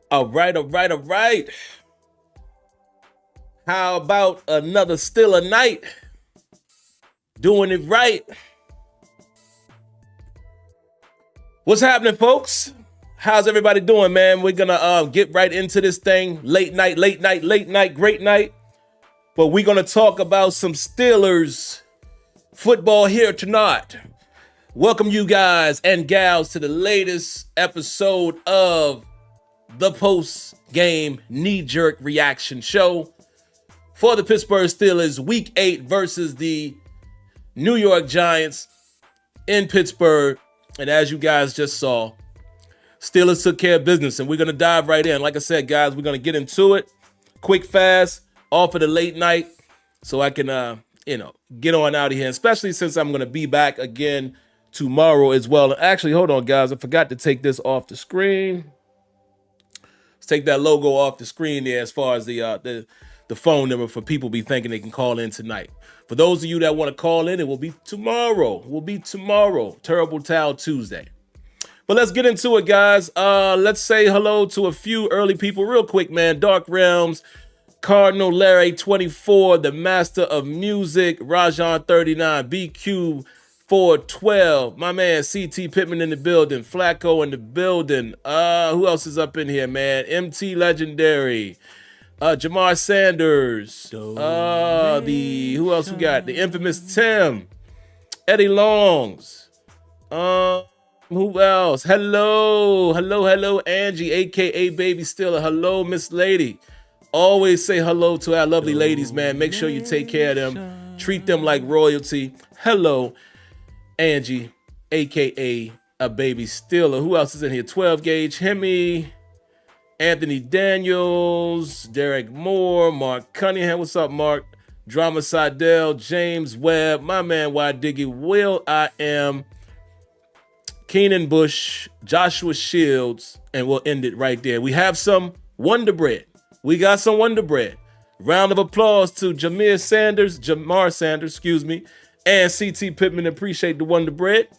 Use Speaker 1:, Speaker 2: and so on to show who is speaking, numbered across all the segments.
Speaker 1: All right, all right, all right. How about another still a night? Doing it right. What's happening, folks? How's everybody doing, man? We're gonna get right into this thing. Late night, great night. But we're gonna talk about some Steelers football here tonight. Welcome you guys and gals to the latest episode of the post-game knee-jerk reaction show for the Pittsburgh Steelers Week 8 versus the New York Giants in Pittsburgh. And as you guys just saw, Steelers took care of business, and we're going to dive right in. Like I said, guys, we're going to get into it quick, fast, off of the late night so I can, get on out of here, especially since I'm going to be back again tomorrow as well. Actually, hold on, guys. I forgot to take this off the screen. Let's take that logo off the screen there as far as the phone number for people be thinking they can call in tonight. For those of you that want to call in, it will be tomorrow. Terrible Towel Tuesday. But let's get into it, guys. Let's say hello to a few early people real quick, man. Dark Realms, Cardinal Larry 24, the Master of Music, Rajon 39, BQ 412, my man CT Pittman in the building, Flacco in the building. Who else is up in here, man? MT Legendary, Jamar Sanders, who else we got? The infamous Tim, Eddie Longs. Who else? Hello, Angie, aka Baby Steeler. Hello, Miss Lady. Always say hello to our lovely ladies, man. Make sure you take care of them. Treat them like royalty. Hello, Angie, aka a Baby Steeler. Who else is in here? 12 Gauge, Hemi, Anthony Daniels, Derek Moore, Mark Cunningham. What's up, Mark? Drama Seidel, James Webb, my man Y Diggy, Will I Am, Keenan Bush, Joshua Shields, and we'll end it right there. We have some Wonder Bread. We got some Wonder Bread. Round of applause to Jamar Sanders, and CT Pittman. Appreciate the Wonder Bread.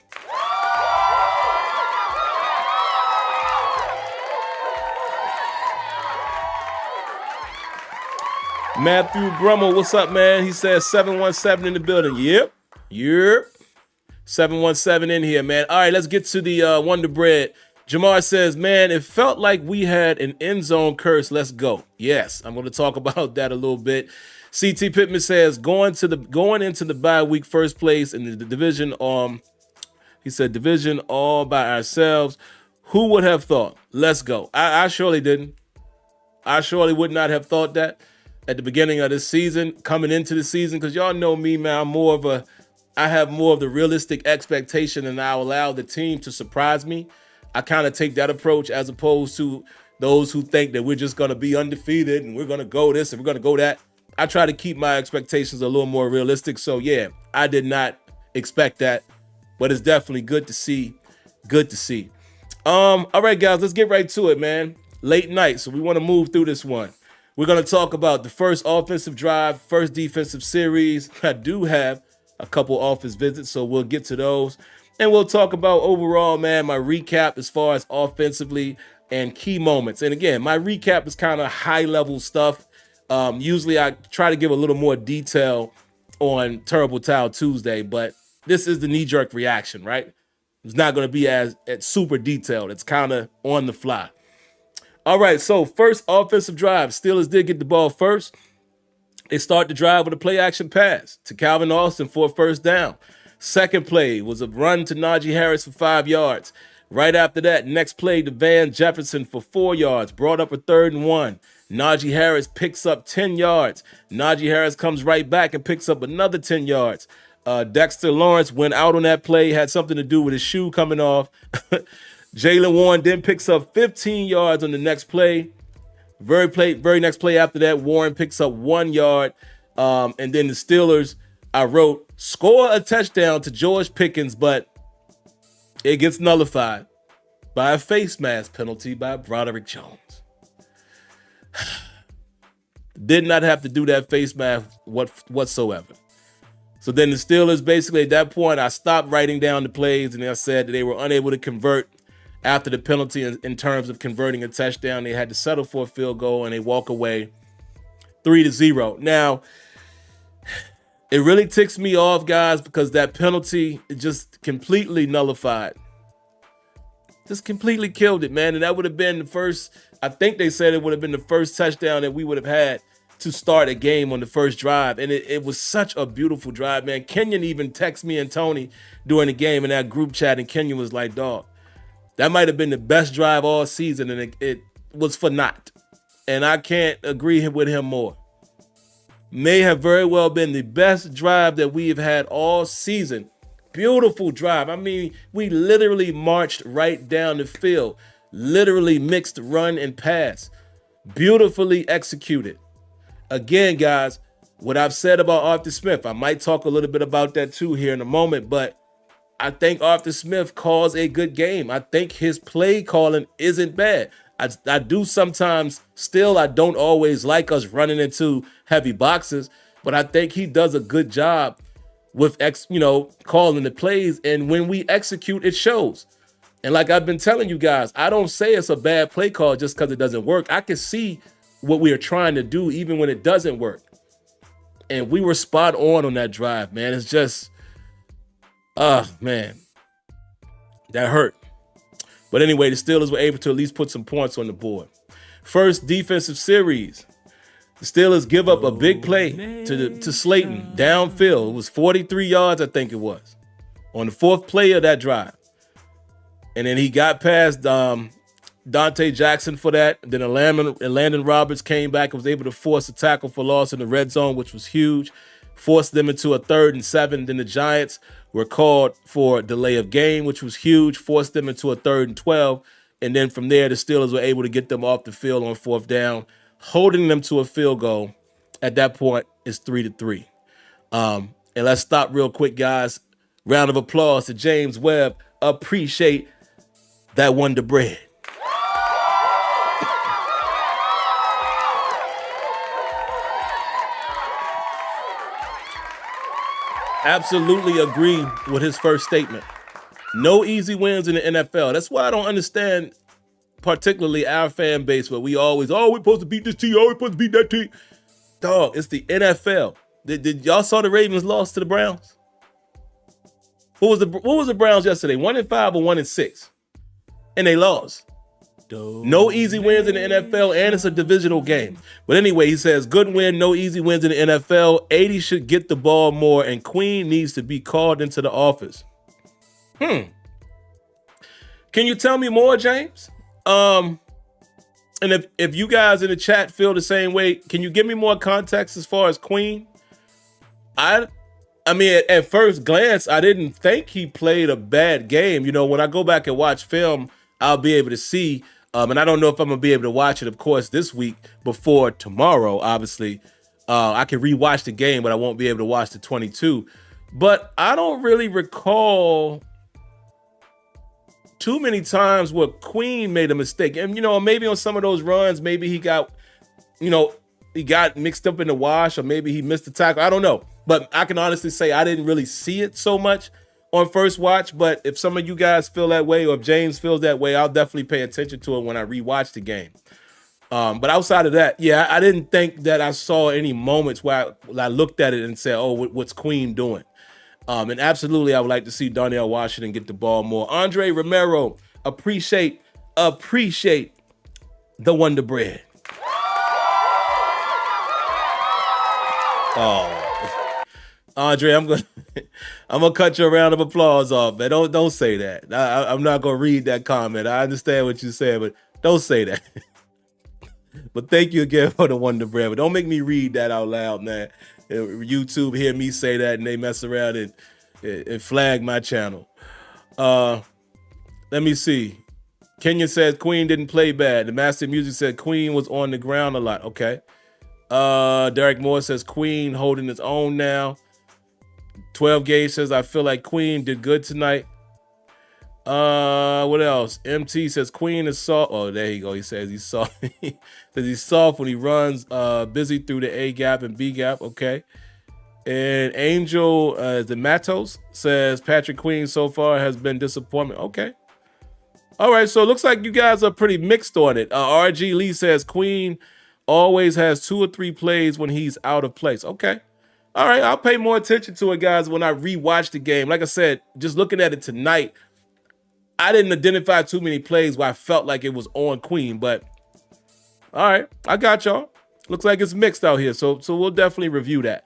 Speaker 1: Matthew Brummel, what's up, man? He says 717 in the building. Yep. 717 in here, man. All right, let's get to the Wonder Bread. Jamar says, man, it felt like we had an end zone curse. Let's go. Yes, I'm going to talk about that a little bit. CT Pittman says, going into the bye week, first place in the division. He said division all by ourselves. Who would have thought? Let's go. I surely didn't. I surely would not have thought that at the beginning of this season, coming into the season, because y'all know me, man. I have more of the realistic expectation, and I allow the team to surprise me. I kind of take that approach as opposed to those who think that we're just going to be undefeated and we're going to go this and we're going to go that. I try to keep my expectations a little more realistic. So, yeah, I did not expect that, but it's definitely good to see. All right, guys, let's get right to it, man. Late night, so we want to move through this one. We're going to talk about the first offensive drive, first defensive series. I do have a couple office visits, so we'll get to those. And we'll talk about overall, man, my recap as far as offensively and key moments. And again, my recap is kind of high-level stuff. Usually I try to give a little more detail on Terrible Towel Tuesday, but this is the knee-jerk reaction, right? It's not going to be as super detailed. It's kind of on the fly. All right, so first offensive drive. Steelers did get the ball first. They start the drive with a play-action pass to Calvin Austin for a first down. Second play was a run to Najee Harris for 5 yards. Right after that, next play to Van Jefferson for 4 yards. Brought up a 3rd and 1. Najee Harris picks up 10 yards. Najee Harris comes right back and picks up another 10 yards. Dexter Lawrence went out on that play, had something to do with his shoe coming off. Jaylen Warren then picks up 15 yards on the next play. Very next play after that, Warren picks up 1 yard. And then the Steelers, I wrote, score a touchdown to George Pickens, but it gets nullified by a face mask penalty by Broderick Jones. Did not have to do that face mask whatsoever. So then the Steelers, basically at that point, I stopped writing down the plays, and I said that they were unable to convert after the penalty in terms of converting a touchdown. They had to settle for a field goal, and they walk away 3-0. Now, it really ticks me off, guys, because that penalty just completely nullified. Just completely killed it, man. And that would have been the first, I think they said it would have been the first touchdown that we would have had to start a game on the first drive. And it was such a beautiful drive, man. Kenyon even texted me and Tony during the game in that group chat, and Kenyon was like, dog, that might have been the best drive all season, and it was for naught. And I can't agree with him more. May have very well been the best drive that we have had all season. Beautiful drive. I mean, we literally marched right down the field, literally mixed run and pass, beautifully executed. Again, guys, what I've said about Arthur Smith, I might talk a little bit about that too here in a moment, but I think Arthur Smith calls a good game. I think his play calling isn't bad. I do sometimes still, I don't always like us running into heavy boxes, but I think he does a good job with calling the plays, and when we execute, it shows. And like I've been telling you guys, I don't say it's a bad play call just because it doesn't work. I can see what we are trying to do even when it doesn't work. And we were spot on that drive, man. It's just, man, that hurt. But anyway, the Steelers were able to at least put some points on the board. First defensive series. The Steelers give up a big play to Slayton downfield. It was 43 yards, I think it was, on the fourth play of that drive. And then he got past Dante Jackson for that. Then Landon Roberts came back and was able to force a tackle for loss in the red zone, which was huge. Forced them into a 3rd and 7. Then the Giants were called for a delay of game, which was huge. Forced them into a 3rd and 12. And then from there, the Steelers were able to get them off the field on 4th down, holding them to a field goal. At that point, it's 3-3. And let's stop real quick, guys. Round of applause to James Webb. Appreciate that Wonder Bread. Absolutely agree with his first statement. No easy wins in the NFL. That's why I don't understand, particularly our fan base, where we always, we're supposed to beat this team, we're supposed to beat that team. Dog, it's the NFL. Did y'all saw the Ravens lost to the Browns? What was the Browns yesterday? 1-5 or 1-6? And they lost. No easy wins in the NFL, and it's a divisional game. But anyway, he says, good win, no easy wins in the NFL. 80 should get the ball more, and Queen needs to be called into the office. Can you tell me more, James? And if you guys in the chat feel the same way, can you give me more context as far as Queen? I mean, at first glance, I didn't think he played a bad game. You know, when I go back and watch film, I'll be able to see. And I don't know if I'm going to be able to watch it, of course, this week before tomorrow, obviously. I can rewatch the game, but I won't be able to watch the 22. But I don't really recall too many times where Queen made a mistake. And, maybe on some of those runs, maybe he got mixed up in the wash, or maybe he missed the tackle. I don't know. But I can honestly say I didn't really see it so much on first watch. But if some of you guys feel that way, or if James feels that way, I'll definitely pay attention to it when I rewatch the game. But outside of that, I didn't think that I saw any moments where I looked at it and said, what's Queen doing? And absolutely, I would like to see Darnell Washington get the ball more. Andre Romero, appreciate the Wonder Bread. Oh, Andre, I'm gonna cut your round of applause off, man. Don't say that. I'm not gonna read that comment. I understand what you said, but don't say that. But thank you again for the Wonder Bread. But don't make me read that out loud, man. YouTube hear me say that and they mess around and flag my channel. Let me see. Kenya says Queen didn't play bad. The Master of Music said Queen was on the ground a lot. Okay. Derek Moore says Queen holding his own now. 12 Gauge says I feel like Queen did good tonight. What else? MT says Queen is soft. Oh, there you go. He says he's soft. Says he's soft when he runs busy through the A gap and B gap. Okay. And Angel the Matos says Patrick Queen so far has been disappointment. Okay. All right, so it looks like you guys are pretty mixed on it. RG Lee says Queen always has 2 or 3 plays when he's out of place. Okay. All right, I'll pay more attention to it, guys, when I rewatch the game. Like I said, just looking at it tonight, I didn't identify too many plays where I felt like it was on Queen, but all right, I got y'all. Looks like it's mixed out here, so we'll definitely review that.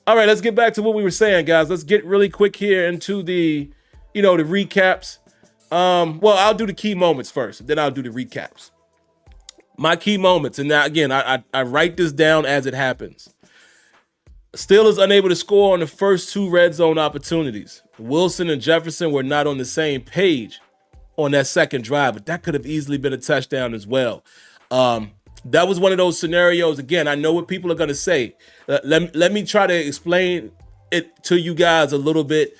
Speaker 1: All right, let's get back to what we were saying, guys. Let's get really quick here into the recaps. Well, I'll do the key moments first, then I'll do the recaps. My key moments, and now again, I write this down as it happens. Steelers unable to score on the first 2 red zone opportunities. Wilson and Jefferson were not on the same page on that second drive, but that could have easily been a touchdown as well. That was one of those scenarios. Again, I know what people are going to say. Let me try to explain it to you guys a little bit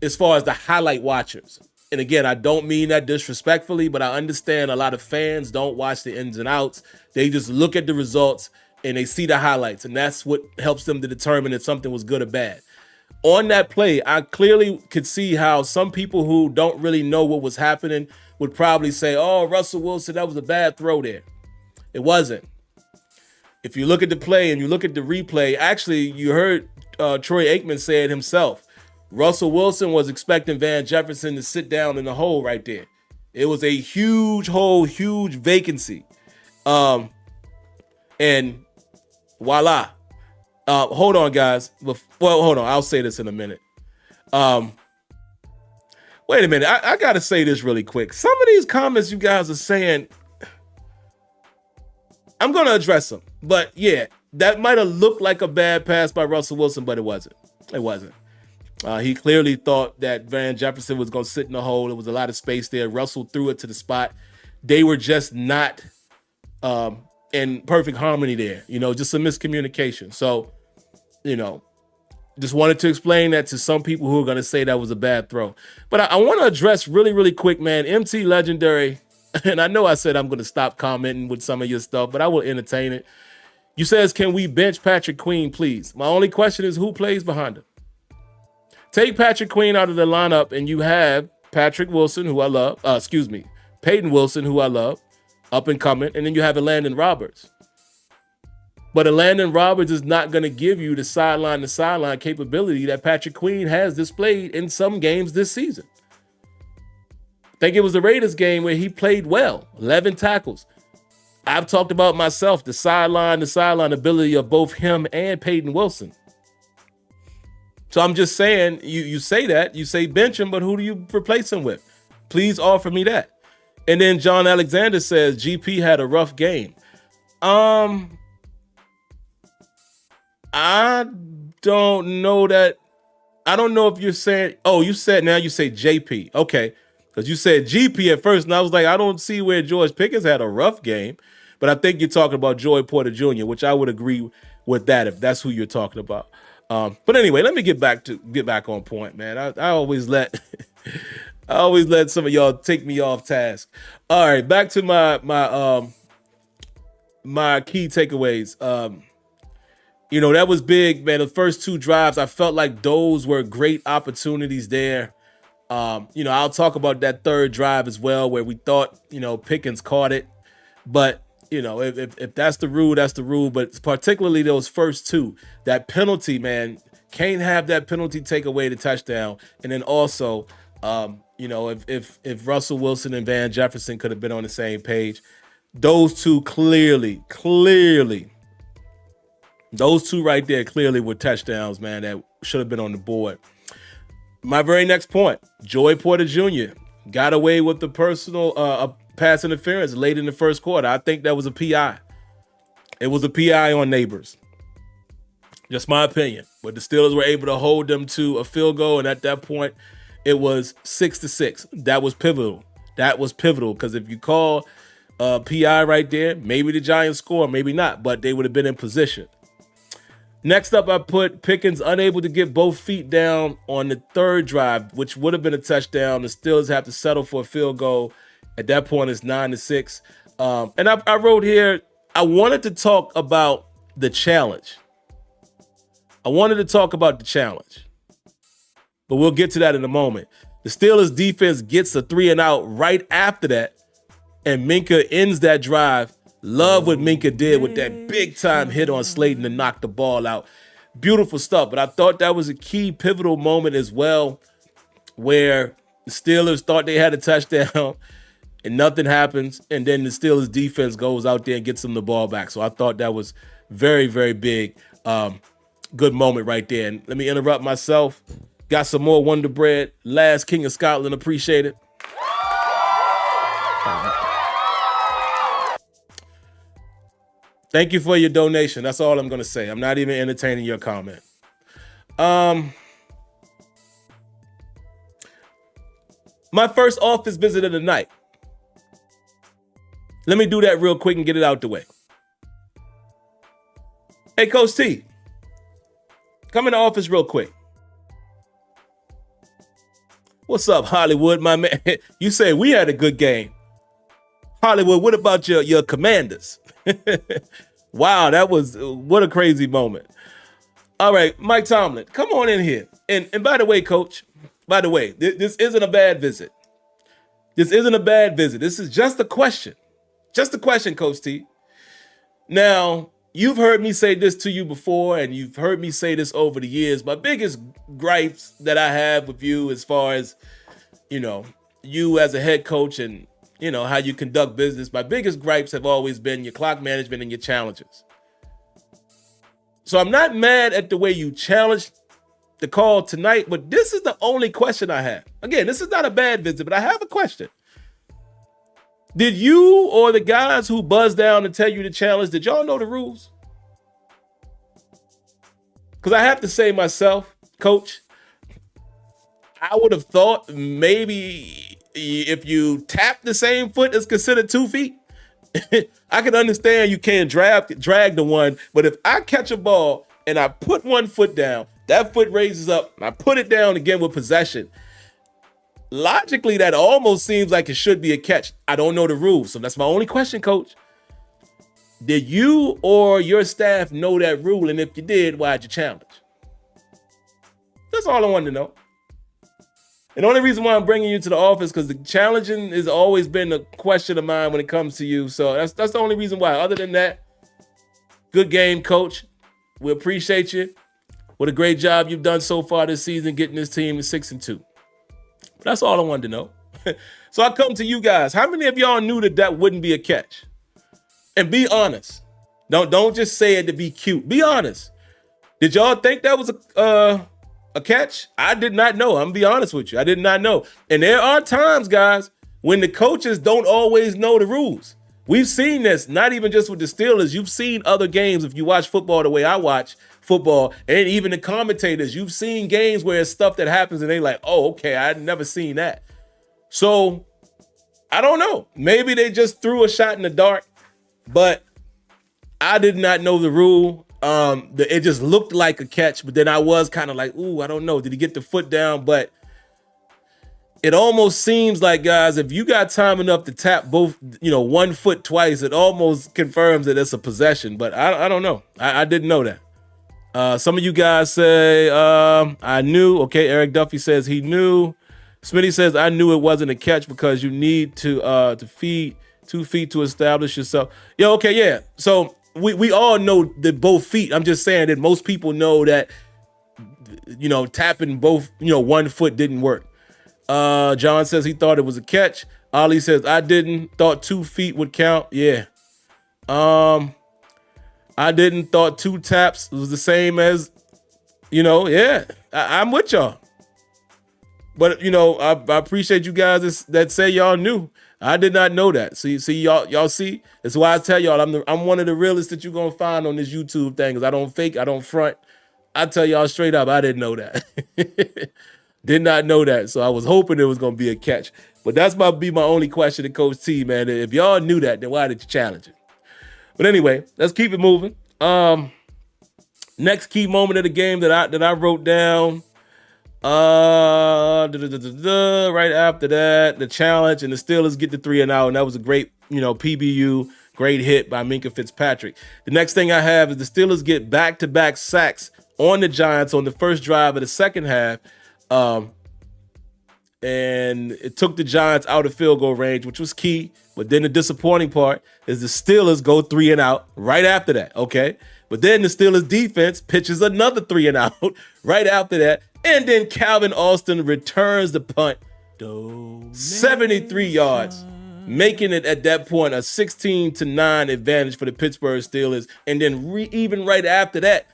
Speaker 1: as far as the highlight watchers. And again, I don't mean that disrespectfully, but I understand a lot of fans don't watch the ins and outs. They just look at the results and they see the highlights, and that's what helps them to determine if something was good or bad. On that play, I clearly could see how some people who don't really know what was happening would probably say, oh, Russell Wilson, that was a bad throw there. It wasn't. If you look at the play and you look at the replay, actually, you heard Troy Aikman say it himself. Russell Wilson was expecting Van Jefferson to sit down in the hole right there. It was a huge hole, huge vacancy. And voila. Hold on, guys. Well, hold on. I'll say this in a minute. Wait a minute. I got to say this really quick. Some of these comments you guys are saying, I'm going to address them. But yeah, that might have looked like a bad pass by Russell Wilson, but it wasn't. It wasn't. He clearly thought that Van Jefferson was going to sit in the hole. There was a lot of space there. Russell threw it to the spot. They were just not in perfect harmony there. Just some miscommunication. So, just wanted to explain that to some people who are going to say that was a bad throw. But I want to address really, really quick, man, MT Legendary. And I know I said I'm going to stop commenting with some of your stuff, but I will entertain it. You says, can we bench Patrick Queen, please? My only question is who plays behind him? Take Patrick Queen out of the lineup and you have Patrick Wilson, who I love. Peyton Wilson, who I love, up and coming. And then you have a Landon Roberts. But a Landon Roberts is not going to give you the sideline-to-sideline capability that Patrick Queen has displayed in some games this season. I think it was the Raiders game where he played well, 11 tackles. I've talked about myself, the sideline-to-sideline ability of both him and Peyton Wilson. So I'm just saying, you say that, you say bench him, but who do you replace him with? Please offer me that. And then John Alexander says, GP had a rough game. I don't know that. I don't know if you're saying, you say JP. Okay. Because you said GP at first, and I was like, I don't see where George Pickens had a rough game. But I think you're talking about Joey Porter Jr., which I would agree with that if that's who you're talking about. But anyway, let me get back on point, man. I always let some of y'all take me off task. All right, back to my key takeaways. That was big, man. The first 2 drives, I felt like those were great opportunities there. I'll talk about that third drive as well, where we thought, Pickens caught it. But, if that's the rule, that's the rule. But particularly those first 2, that penalty, man, can't have that penalty take away the touchdown. And then also, if Russell Wilson and Van Jefferson could have been on the same page, those 2 clearly, those 2 right there clearly were touchdowns, man, that should have been on the board. My very next point, Joey Porter Jr. got away with the personal pass interference late in the first quarter. I think that was a PI. It was a PI on Neighbors. Just my opinion. But the Steelers were able to hold them to a field goal, and at that point, it was 6-6. That was pivotal. Because if you call PI right there, maybe the Giants score, maybe not, but they would have been in position. Next up, I put Pickens unable to get both feet down on the third drive, which would have been a touchdown. The Steelers have to settle for a field goal. At that point, it's 9-6. And I wrote here, I wanted to talk about the challenge. But we'll get to that in a moment. The Steelers defense gets a 3-and-out right after that, and Minkah ends that drive. Love what Minkah did with that big-time hit on Slayton to knock the ball out. Beautiful stuff, but I thought that was a key pivotal moment as well, where the Steelers thought they had a touchdown and nothing happens, and then the Steelers defense goes out there and gets them the ball back. So I thought that was very, very big. Good moment right there. And let me interrupt myself. Got some more Wonder Bread. Last King of Scotland. Appreciate it. Thank you for your donation. That's all I'm going to say. I'm not even entertaining your comment. My first office visit of the night. Let me do that real quick and get it out the way. Hey, Coach T, come in the office real quick. What's up, Hollywood, my man? You say we had a good game. Hollywood, what about your Commanders? Wow, what a crazy moment. All right, Mike Tomlin, come on in here. And by the way, Coach, this isn't a bad visit. This isn't a bad visit. This is just a question. Just a question, Coach T. Now, you've heard me say this to you before, and you've heard me say this over the years. My biggest gripes that I have with you as far as, you as a head coach and, how you conduct business, my biggest gripes have always been your clock management and your challenges. So I'm not mad at the way you challenged the call tonight, but this is the only question I have. Again, this is not a bad visit, but I have a question. Did you or the guys who buzzed down to tell you the challenge, did y'all know the rules? Because I have to say myself, Coach, I would have thought maybe if you tap the same foot, it's considered 2 feet. I can understand you can't drag the one, but if I catch a ball and I put one foot down, that foot raises up, and I put it down again with possession, logically, that almost seems like it should be a catch. I don't know the rules, so that's my only question, Coach. Did you or your staff know that rule? And if you did, why'd you challenge? That's all I wanted to know. And the only reason why I'm bringing you to the office, because the challenging has always been a question of mine when it comes to you. So that's the only reason why. Other than that, good game, Coach. We appreciate you. What a great job you've done so far this season, getting this team to 6-2. That's all I wanted to know. So I come to you guys. How many of y'all knew that wouldn't be a catch? And be honest. Don't just say it to be cute. Be honest. Did y'all think that was a catch? I did not know. I'm gonna be honest with you. I did not know. And there are times, guys, when the coaches don't always know the rules. We've seen this, not even just with the Steelers. You've seen other games if you watch football the way I watch football, and even the commentators, you've seen games where it's stuff that happens and they like, oh, okay, I'd never seen that. So I don't know. Maybe they just threw a shot in the dark, but I did not know the rule. It just looked like a catch, but then I was kind of like, ooh, I don't know. Did he get the foot down? But it almost seems like, guys, if you got time enough to tap both, 1 foot twice, it almost confirms that it's a possession. But I don't know. I didn't know that. Some of you guys say, I knew. Okay, Eric Duffy says he knew. Smitty says, I knew it wasn't a catch because you need to feed 2 feet to establish yourself. Yeah, okay, yeah. So we all know that both feet. I'm just saying that most people know that, tapping both, 1 foot didn't work. John says he thought it was a catch. Ali says, I didn't. Thought 2 feet would count. Yeah. I didn't. Thought 2 taps was the same as, yeah. I'm with y'all. But, I appreciate you guys that say y'all knew. I did not know that. See, y'all see? That's why I tell y'all I'm one of the realest that you're going to find on this YouTube thing, because I don't fake, I don't front. I tell y'all straight up, I didn't know that. Did not know that. So I was hoping it was going to be a catch. But that's be my only question to Coach T, man. If y'all knew that, then why did you challenge it? But anyway, let's keep it moving. Next key moment of the game that I wrote down. Right after that, the challenge, and the Steelers get the 3-and-out, and that was a great, PBU, great hit by Minkah Fitzpatrick. The next thing I have is the Steelers get back-to-back sacks on the Giants on the first drive of the second half. and it took the Giants out of field goal range, which was key. But then the disappointing part is the Steelers go 3 and out right after that, okay? But then the Steelers defense pitches another 3 and out right after that. And then Calvin Austin returns the punt, 73 yards, making it at that point a 16-9 advantage for the Pittsburgh Steelers. And then even right after that,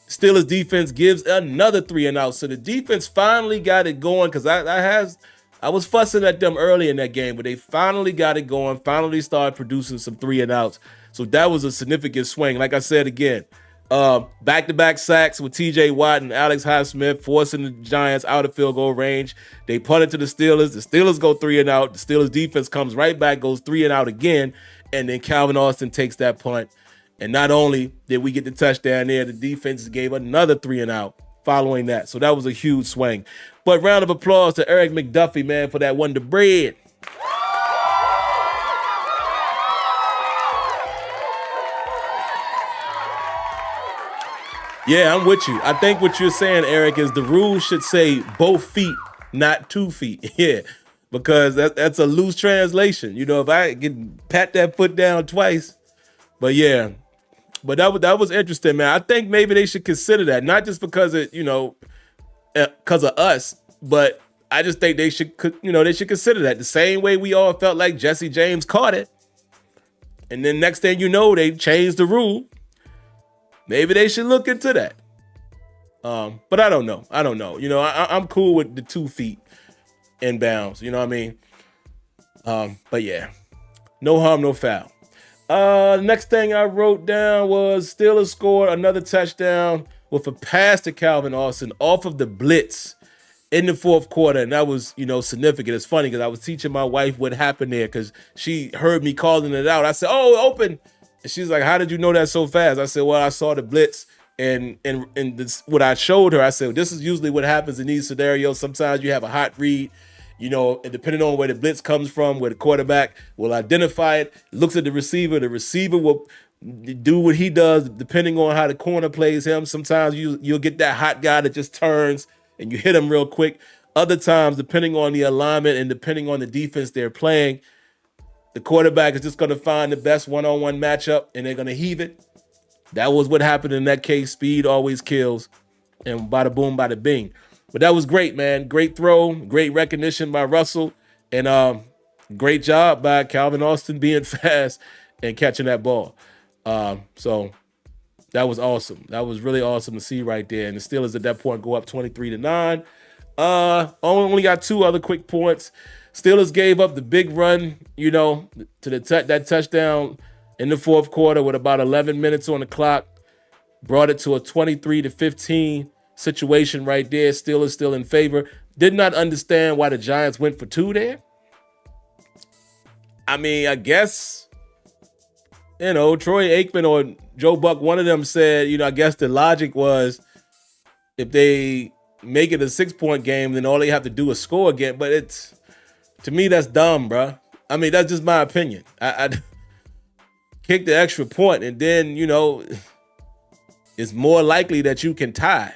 Speaker 1: Steelers defense gives another 3 and out. So the defense finally got it going, because I was fussing at them early in that game, but they finally got it going, finally started producing some 3 and outs. So that was a significant swing. Like I said again, back-to-back sacks with TJ Watt and Alex Highsmith, forcing the Giants out of field goal range. They punt it to the Steelers. The Steelers go 3 and out. The Steelers defense comes right back, goes 3 and out again, and then Calvin Austin takes that punt. And not only did we get the touchdown there, the defense gave another 3 and out following that. So that was a huge swing. But round of applause to Eric McDuffie, man, for that Wonder Bread. Yeah, I'm with you. I think what you're saying, Eric, is the rule should say both feet, not 2 feet. Yeah, because that's a loose translation. You know, if I can pat that foot down twice. But yeah, but that was interesting, man. I think maybe they should consider that, not just because because of us, but I just think they should consider that the same way we all felt like Jesse James caught it. And then next thing you know, they changed the rule. Maybe they should look into that. But I don't know. You know, I'm cool with the 2 feet in bounds. You know what I mean? But yeah, no harm, no foul. Next thing I wrote down was Steelers scored another touchdown with a pass to Calvin Austin off of the blitz in the fourth quarter. And that was, significant. It's funny because I was teaching my wife what happened there because she heard me calling it out. I said, "Oh, open." And she's like, "How did you know that so fast?" I said, "Well, I saw the blitz." And what I showed her, I said, "This is usually what happens in these scenarios. Sometimes you have a hot read, and depending on where the blitz comes from, where the quarterback will identify it, looks at the receiver will do what he does depending on how the corner plays him. Sometimes you'll get that hot guy that just turns and you hit him real quick. Other times, depending on the alignment and depending on the defense they're playing, the quarterback is just going to find the best one-on-one matchup and they're going to heave it." That was what happened in that case. Speed always kills, and bada boom, bada bing. But that was great, man. Great throw, great recognition by Russell, and great job by Calvin Austin being fast and catching that ball. So that was awesome. That was really awesome to see right there. And the Steelers at that point go up 23-9. Only got 2 other quick points. Steelers gave up the big run, to that touchdown in the fourth quarter with about 11 minutes on the clock. Brought it to a 23-15 situation right there. Steelers still in favor. Did not understand why the Giants went for 2 there. I mean, I guess, Troy Aikman or Joe Buck, one of them said, I guess the logic was if they make it a 6-point game, then all they have to do is score again. But to me, that's dumb, bro. I mean, that's just my opinion. I kick the extra point, and then, it's more likely that you can tie.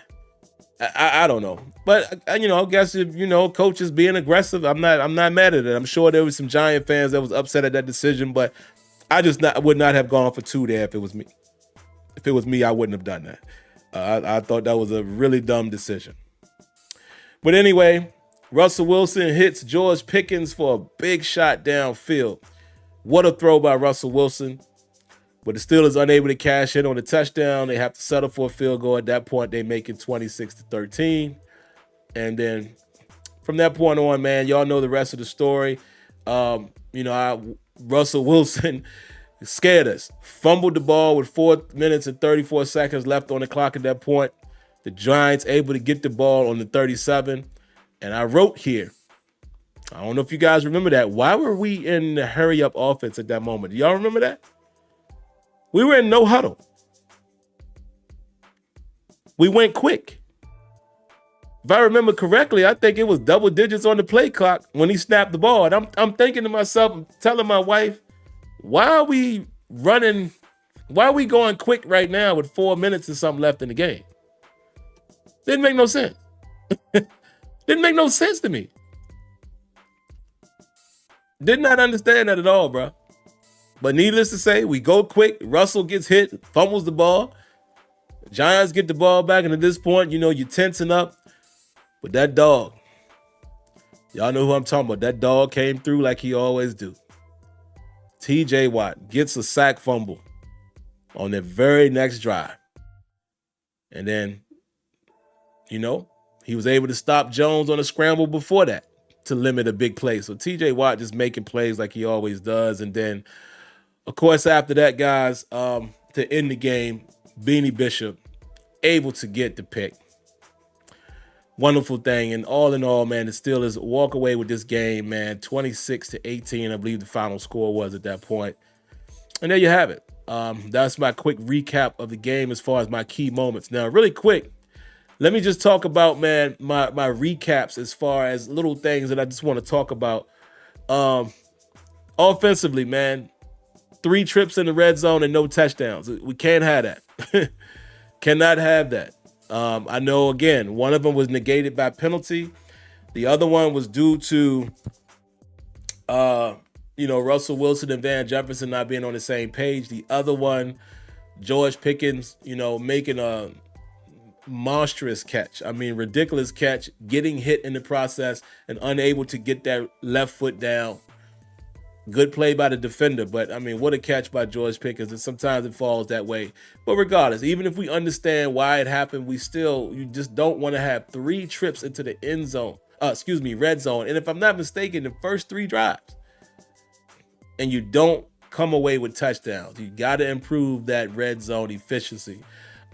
Speaker 1: I don't know. But, I guess if, coach is being aggressive, I'm not mad at it. I'm sure there was some Giant fans that was upset at that decision, but I would not have gone for 2 there if it was me. If it was me, I wouldn't have done that. I thought that was a really dumb decision. But anyway, Russell Wilson hits George Pickens for a big shot downfield. What a throw by Russell Wilson. But the Steelers unable to cash in on the touchdown. They have to settle for a field goal. At that point, they make it 26-13. And then from that point on, man, y'all know the rest of the story. Russell Wilson scared us. Fumbled the ball with 4 minutes and 34 seconds left on the clock at that point. The Giants able to get the ball on the 37. And I wrote here, I don't know if you guys remember that. Why were we in the hurry-up offense at that moment? Do y'all remember that? We were in no huddle. We went quick. If I remember correctly, I think it was double digits on the play clock when he snapped the ball. And I'm thinking to myself, I'm telling my wife, why are we running? Why are we going quick right now with 4 minutes and something left in the game? Didn't make no sense. Didn't make no sense to me. Did not understand that at all, bro. But needless to say, we go quick. Russell gets hit, fumbles the ball. Giants get the ball back, and at this point, you know, you're tensing up. But that dog, y'all know who I'm talking about. That dog came through like he always do. TJ Watt gets a sack fumble on the very next drive. And then, you know, he was able to stop Jones on a scramble before that to limit a big play. So TJ Watt just making plays like he always does. And then, of course, after that, guys, to end the game, Beanie Bishop able to get the pick. Wonderful thing. And all in all, man, the Steelers walk away with this game, man, 26-18, I believe the final score was at that point. And there you have it. That's my quick recap of the game as far as my key moments. Now, really quick, let me just talk about, man, my recaps as far as little things that I just want to talk about. Offensively, man, 3 trips in the red zone and no touchdowns. We can't have that. Cannot have that. I know, again, one of them was negated by penalty. The other one was due to, Russell Wilson and Van Jefferson not being on the same page. The other one, George Pickens, making a monstrous catch. I mean, ridiculous catch, getting hit in the process and unable to get that left foot down. Good play by the defender, but I mean, what a catch by George Pickens. And sometimes it falls that way. But regardless, even if we understand why it happened, you just don't want to have 3 trips into the red zone. And if I'm not mistaken, the first 3 drives, and you don't come away with touchdowns. You got to improve that red zone efficiency.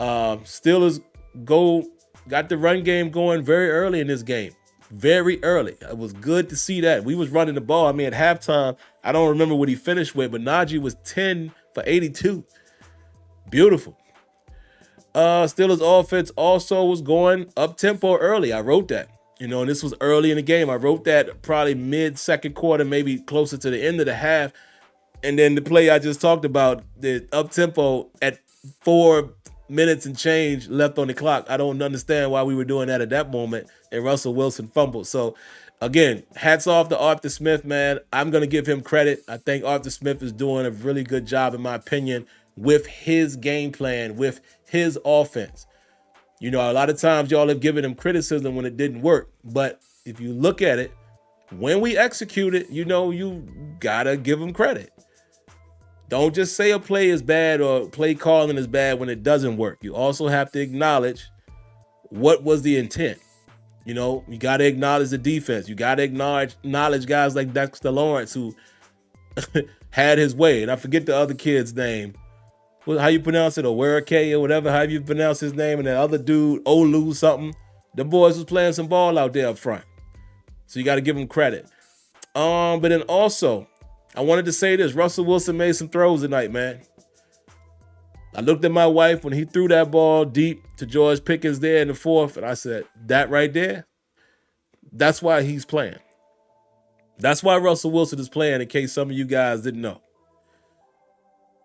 Speaker 1: Steelers got the run game going very early in this game. Very early. It was good to see that. We was running the ball. I mean, at halftime, I don't remember what he finished with, but Najee was 10 for 82. Beautiful. Steelers offense also was going up-tempo early. I wrote that. And this was early in the game. I wrote that probably mid-second quarter, maybe closer to the end of the half. And then the play I just talked about, the up-tempo at 4 minutes and change left on the clock. I don't understand why we were doing that at that moment, and Russell Wilson fumbled. So, again, hats off to Arthur Smith, man. I'm going to give him credit. I think Arthur Smith is doing a really good job, in my opinion, with his game plan, with his offense. A lot of times y'all have given him criticism when it didn't work. But if you look at it, when we execute it, you got to give him credit. Don't just say a play is bad or play calling is bad when it doesn't work. You also have to acknowledge what was the intent. You got to acknowledge the defense. You got to acknowledge guys like Dexter Lawrence, who had his way. And I forget the other kid's name. How you pronounce it? Owereke or whatever, how you pronounce his name. And that other dude, Olu something. The boys was playing some ball out there up front. So you got to give them credit. But then also, I wanted to say this. Russell Wilson made some throws tonight, man. I looked at my wife when he threw that ball deep to George Pickens there in the 4th, and I said, that right there, that's why he's playing. That's why Russell Wilson is playing, in case some of you guys didn't know.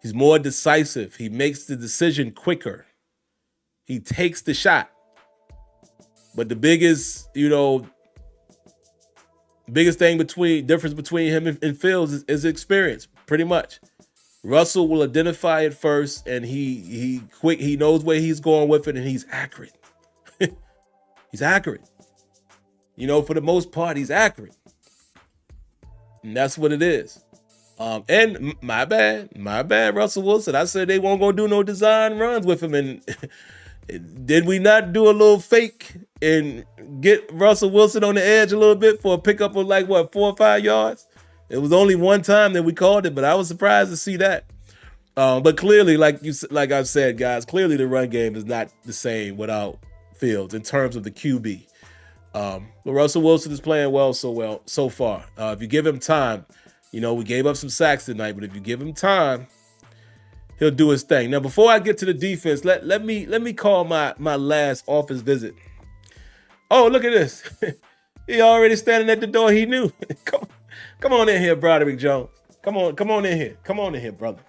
Speaker 1: He's more decisive. He makes the decision quicker. He takes the shot. But the biggest difference between him and Fields is experience, pretty much. Russell will identify it first, and he knows where he's going with it, and he's accurate. He's accurate. For the most part, he's accurate. And that's what it is. And my bad, Russell Wilson. I said they won't go do no design runs with him, and did we not do a little fake and get Russell Wilson on the edge a little bit for a pickup of 4 or 5 yards? It was only one time that we called it, but I was surprised to see that. But clearly, like I've said, guys, clearly the run game is not the same without Fields in terms of the QB. But Russell Wilson is playing well so far. If you give him time, we gave up some sacks tonight, but if you give him time, he'll do his thing. Now, before I get to the defense, let me call my last office visit. Oh, look at this. He already standing at the door. He knew. Come on in here, Broderick Jones. Come on in here. Come on in here, brother.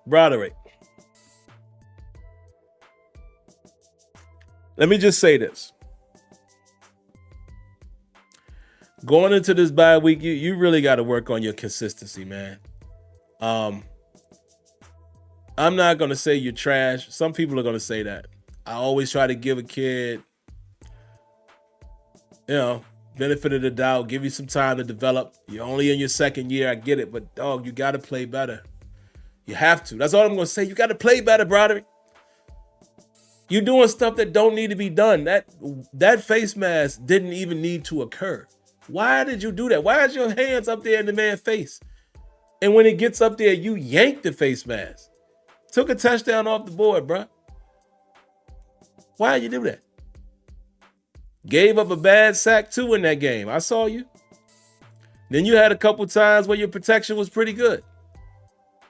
Speaker 1: Broderick. Let me just say this. Going into this bye week, you really got to work on your consistency, man. I'm not gonna say you're trash. Some people are gonna say that. I always try to give a kid, benefit of the doubt, give you some time to develop. You're only in your second year, I get it, but dog, you gotta play better. You have to. That's all I'm gonna say. You gotta play better, Broderick. You're doing stuff that don't need to be done. That face mask didn't even need to occur. Why did you do that? Why is your hands up there in the man's face? And when it gets up there, you yank the face mask. Took a touchdown off the board, bro. Why you do that? Gave up a bad sack too in that game. I saw you. Then you had a couple times where your protection was pretty good.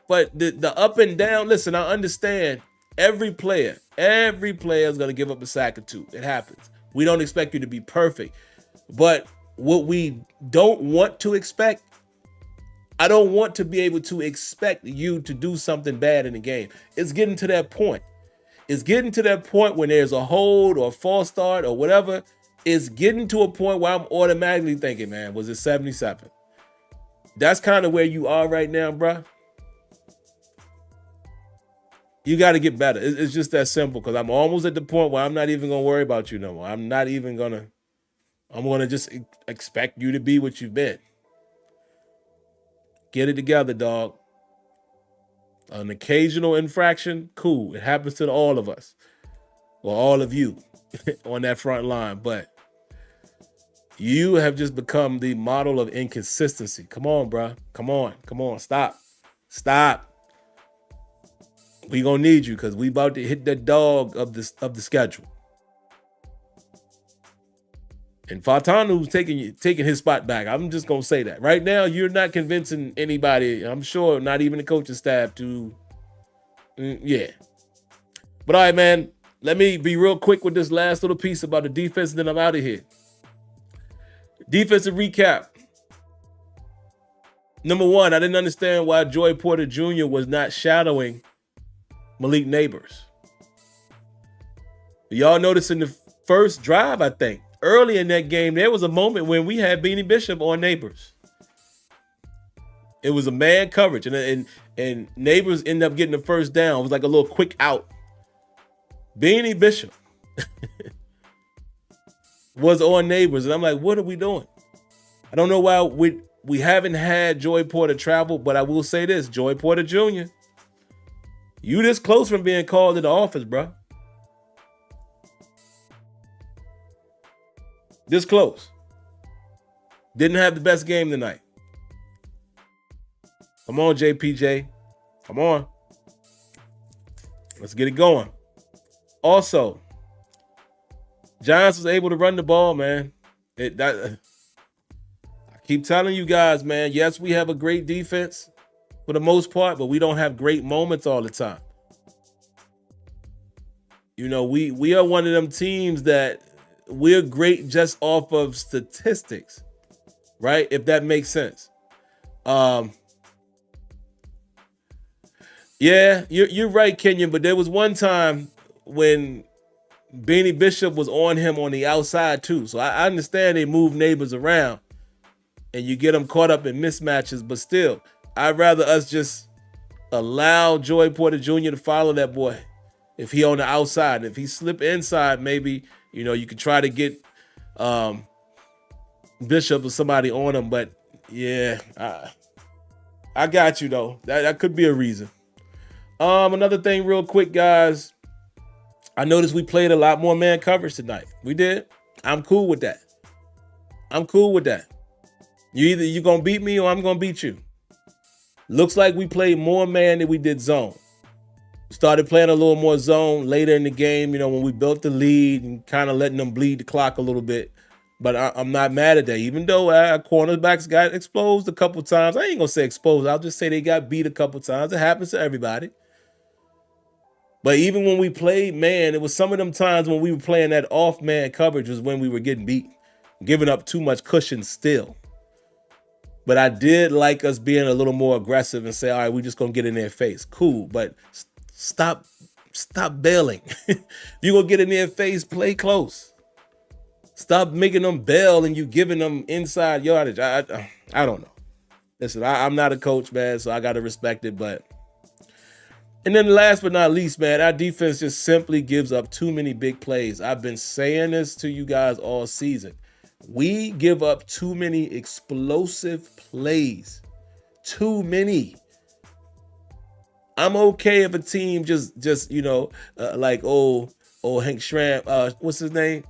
Speaker 1: But the up and down, listen, I understand every player is going to give up a sack or two. It happens. We don't expect you to be perfect. But what we don't want to expect, I don't want to be able to expect you to do something bad in the game. It's getting to that point. It's getting to that point when there's a hold or a false start or whatever. It's getting to a point where I'm automatically thinking, man, was it 77? That's kind of where you are right now, bro. You got to get better. It's just that simple, because I'm almost at the point where I'm not even going to worry about you no more. I'm going to just expect you to be what you've been. Get it together, dog. An occasional infraction, cool. It happens to all of us, or all of you on that front line. But you have just become the model of inconsistency. Come on, bro. Come on. Stop. We gonna need you, because we about to hit the dog of the schedule. And Fatanu's taking his spot back. I'm just gonna say that right now. You're not convincing anybody. I'm sure not even the coaching staff to. Yeah. But all right, man. Let me be real quick with this last little piece about the defense, and then I'm out of here. Defensive recap. Number one, I didn't understand why Joey Porter Jr. was not shadowing Malik Neighbors. Y'all noticed in the first drive, I think, early in that game, there was a moment when we had Beanie Bishop on Neighbors. It was a man coverage, and Neighbors ended up getting the first down. It was like a little quick out. Beanie Bishop was on Neighbors, and I'm like, what are we doing? I don't know why we haven't had Joey Porter travel, but I will say this, Joey Porter Jr., you this close from being called to the office, bro. This close. Didn't have the best game tonight. Come on, JPJ. Come on. Let's get it going. Also, Giants was able to run the ball, man. I keep telling you guys, man, yes, we have a great defense for the most part, but we don't have great moments all the time. We are one of them teams that we're great just off of statistics, right? If that makes sense. Yeah, you're right, Kenyon, but there was one time when Beanie Bishop was on him on the outside too. So I understand they move Neighbors around and you get them caught up in mismatches, but still, I'd rather us just allow Joey Porter Jr. to follow that boy if he on the outside. If he slip inside, maybe, you could try to get Bishop or somebody on him. But yeah, I got you though. That could be a reason. Another thing real quick, guys. I noticed we played a lot more man coverage tonight. We did. I'm cool with that. You gonna beat me or I'm gonna beat you. Looks like we played more man than we did zone. We started playing a little more zone later in the game, when we built the lead and kind of letting them bleed the clock a little bit. But I'm not mad at that. Even though our cornerbacks got exposed a couple times. I ain't gonna say exposed. I'll just say they got beat a couple times. It happens to everybody. But even when we played man, it was some of them times when we were playing that off-man coverage was when we were getting beat, giving up too much cushion still. But I did like us being a little more aggressive and say, all right, we're just going to get in their face. Cool, but stop bailing. If you're going to get in their face, play close. Stop making them bail and you giving them inside yardage. I don't know. Listen, I'm not a coach, man, so I got to respect it. And then last but not least, man, our defense just simply gives up too many big plays. I've been saying this to you guys all season. We give up too many explosive plays. Too many. I'm okay if a team just like Hank Schramm, what's his name?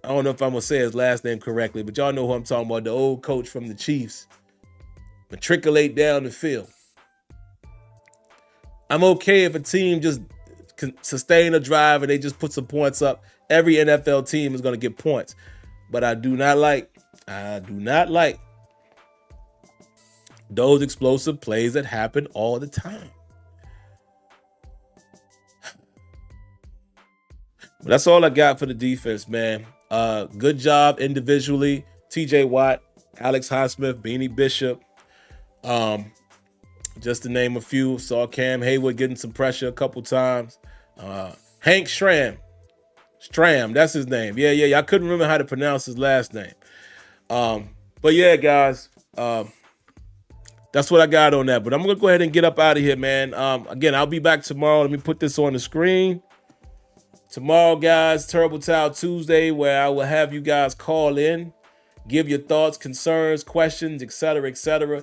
Speaker 1: I don't know if I'm gonna say his last name correctly, but y'all know who I'm talking about, the old coach from the Chiefs. Matriculate down the field. I'm okay if a team just can sustain a drive and they just put some points up. Every NFL team is going to get points. But I do not like those explosive plays that happen all the time. But that's all I got for the defense, man. Good job individually. TJ Watt, Alex Highsmith, Beanie Bishop. Just to name a few. Saw Cam Hayward getting some pressure a couple times. Hank Schramm, that's his name. Yeah. I couldn't remember how to pronounce his last name. But yeah, guys, that's what I got on that. But I'm going to go ahead and get up out of here, man. Again, I'll be back tomorrow. Let me put this on the screen. Tomorrow, guys, Terrible Towel Tuesday, where I will have you guys call in, give your thoughts, concerns, questions, etc., etc.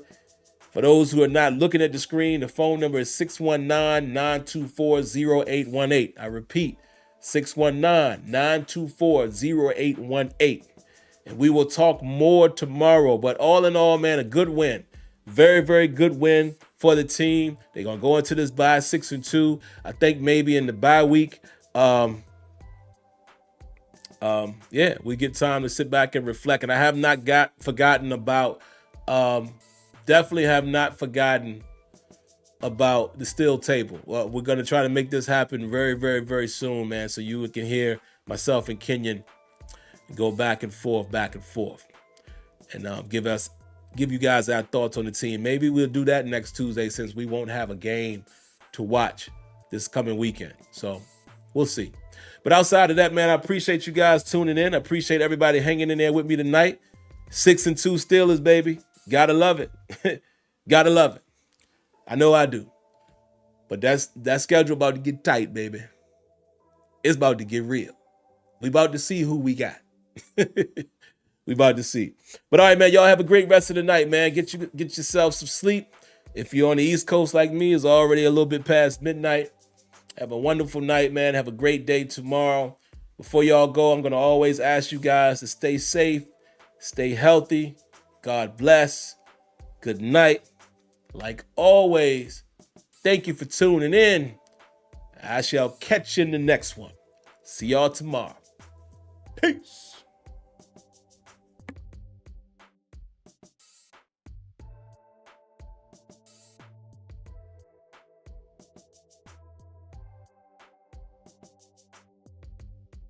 Speaker 1: For those who are not looking at the screen, the phone number is 619-924-0818. I repeat, 619-924-0818. And we will talk more tomorrow. But all in all, man, a good win. Very, very good win for the team. They're going to go into this bye 6-2. I think maybe in the bye week, we get time to sit back and reflect. And I have not forgotten about... definitely have not forgotten about the steel table. Well, we're going to try to make this happen very, very, very soon, man, so you can hear myself and Kenyon go back and forth, and give you guys our thoughts on the team. Maybe we'll do that next Tuesday since we won't have a game to watch this coming weekend. So we'll see. But outside of that, man, I appreciate you guys tuning in. I appreciate everybody hanging in there with me tonight. 6-2 Steelers, baby. Gotta love it. Gotta love it. I know I do. But that schedule about to get tight, baby. It's about to get real. We about to see who we got. We about to see. But all right, man, y'all have a great rest of the night, man. Get yourself some sleep. If you're on the East Coast like me, it's already a little bit past midnight. Have a wonderful night, man. Have a great day tomorrow. Before y'all go, I'm going to always ask you guys to stay safe, stay healthy. God bless. Good night. Like always, thank you for tuning in. I shall catch you in the next one. See y'all tomorrow. Peace.